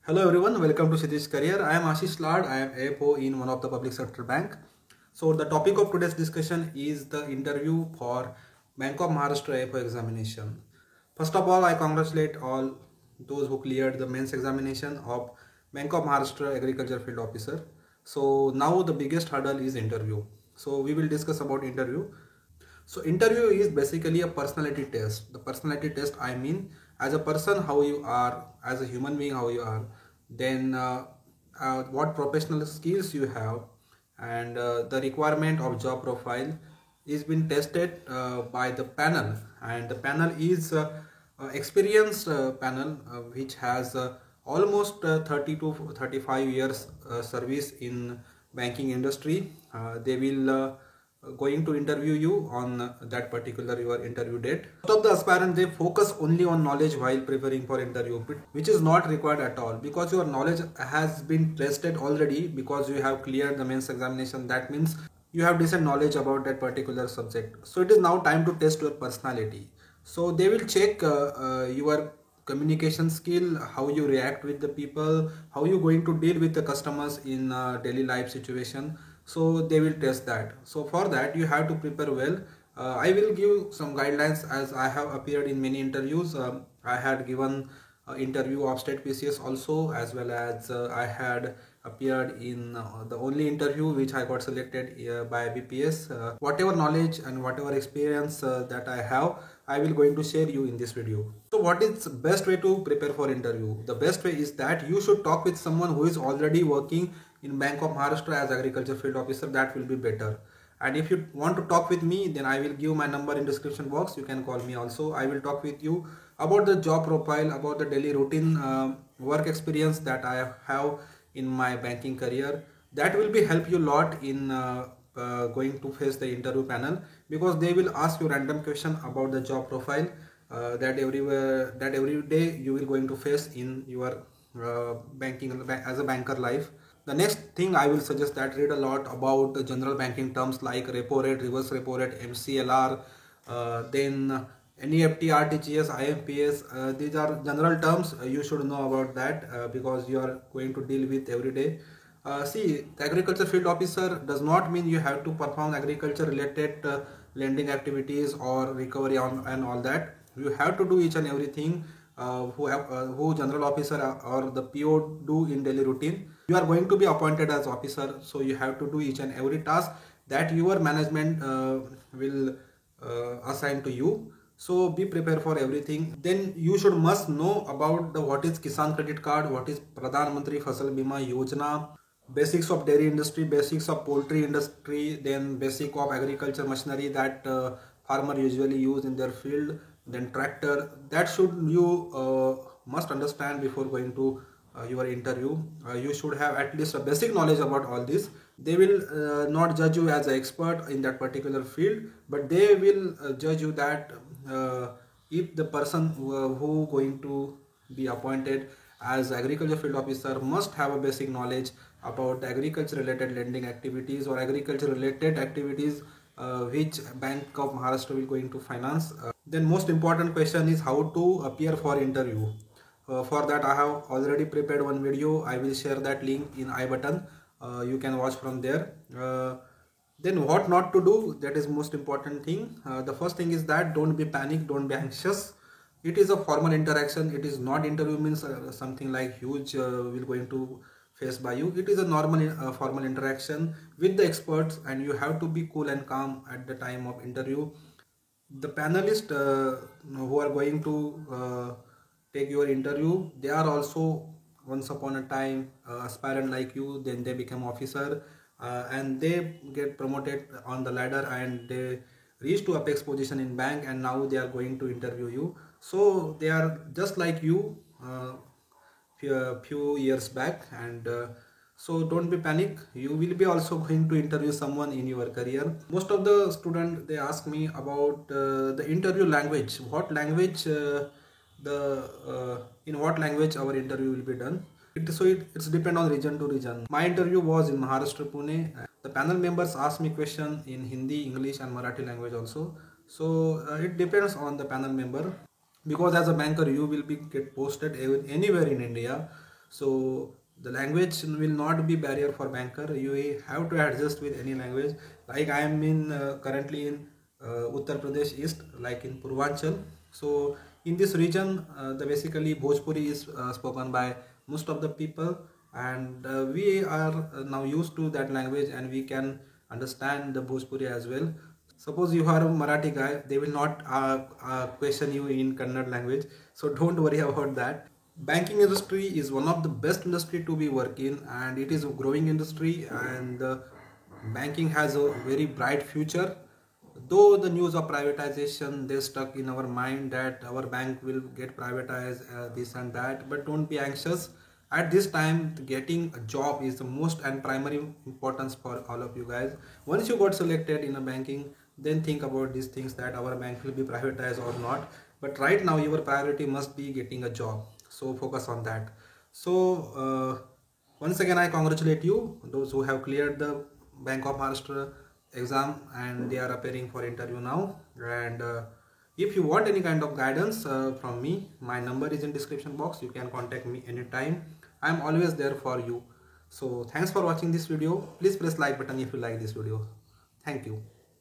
Hello everyone, welcome to Sidhi's Career. I am Ashish Lad. I am AFO in one of the public sector bank. So the topic of today's discussion is the interview for Bank of Maharashtra AFO examination. First of all, I congratulate all those who cleared the mains examination of Bank of Maharashtra Agriculture Field Officer. So now the biggest hurdle is interview. So we will discuss about interview. So interview is basically a personality test. The personality test, I mean, as a person how you are, as a human being how you are, then what professional skills you have, and the requirement of job profile is been tested by the panel, and the panel is experienced panel which has almost 30 to 35 years service in banking industry. They will going to interview you on that particular your interview date. Most of the aspirants, they focus only on knowledge while preparing for interview, which is not required at all, because your knowledge has been tested already, because you have cleared the mains examination. That means you have decent knowledge about that particular subject. So it is now time to test your personality. So they will check your communication skill, how you react with the people, how you going to deal with the customers in daily life situation. So they will test that. So for that you have to prepare well. I will give some guidelines, as I have appeared in many interviews. I had given interview of state PCS also, as well as I had appeared in the only interview which I got selected by BPS. Whatever knowledge and whatever experience that I have, I will going to share you in this video. So what is best way to prepare for interview? The best way is that you should talk with someone who is already working in Bank of Maharashtra as agriculture field officer. That will be better. And if you want to talk with me, then I will give my number in description box. You can call me also. I will talk with you about the job profile, about the daily routine, work experience that I have in my banking career. That will be help you a lot in going to face the interview panel, because they will ask you random question about the job profile that every day you will going to face in your banking as a banker life. The next thing I will suggest that read a lot about the general banking terms like repo rate, reverse repo rate, MCLR, then NEFT, RTGS, IMPS. These are general terms. You should know about that because you are going to deal with every day. See, the agriculture field officer does not mean you have to perform agriculture related lending activities or recovery on and all that. You have to do each and everything who general officer or the PO do in daily routine. You are going to be appointed as officer, so you have to do each and every task that your management will assign to you. So be prepared for everything. Then you should must know about the what is Kisan Credit Card, what is Pradhan Mantri Fasal Bima Yojana, basics of dairy industry, basics of poultry industry, then basic of agriculture machinery that farmer usually use in their field, then tractor. That should you must understand before going to your interview. You should have at least a basic knowledge about all this. They will not judge you as an expert in that particular field, but they will judge you that if the person who going to be appointed as agriculture field officer must have a basic knowledge about agriculture related lending activities or agriculture related activities which Bank of Maharashtra will going to finance. Then most important question is how to appear for interview. For that I have already prepared one video. I will share that link in I button. You can watch from there. Then what not to do, that is most important thing. The first thing is that don't be panic, don't be anxious. It is a formal interaction. It is not interview means something like huge will going to face by you. It is a normal formal interaction with the experts, and you have to be cool and calm at the time of interview. The panelists who are going to take your interview, they are also once upon a time aspirant like you. Then they become officer and they get promoted on the ladder, and they reach to apex position in bank, and now they are going to interview you. So they are just like you few years back, and so don't be panic. You will be also going to interview someone in your career. Most of the student, they ask me about the interview language, what language the in what language our interview will be done. It's depend on region to region. My interview was in Maharashtra, Pune. The panel members asked me question in Hindi, English and Marathi language also. So it depends on the panel member, because as a banker you will be get posted anywhere in India. So the language will not be barrier for banker. You have to adjust with any language. Like I am in currently in Uttar Pradesh East, like in Purvanchal. So in this region, the basically Bhojpuri is spoken by most of the people, and we are now used to that language, and we can understand the Bhojpuri as well. Suppose you are a Marathi guy, they will not question you in Kannada language, so don't worry about that. Banking industry is one of the best industry to be working, and it is a growing industry, and banking has a very bright future. Though the news of privatization, they stuck in our mind that our bank will get privatized, this and that, but don't be anxious. At this time, getting a job is the most and primary importance for all of you guys. Once you got selected in a banking, then think about these things, that our bank will be privatized or not. But right now your priority must be getting a job, so focus on that. So once again, I congratulate you, those who have cleared the Bank of Maharashtra exam and they are appearing for interview now. And if you want any kind of guidance from me, my number is in description box. You can contact me anytime. I am always there for you. So thanks for watching this video. Please press like button if you like this video. Thank you.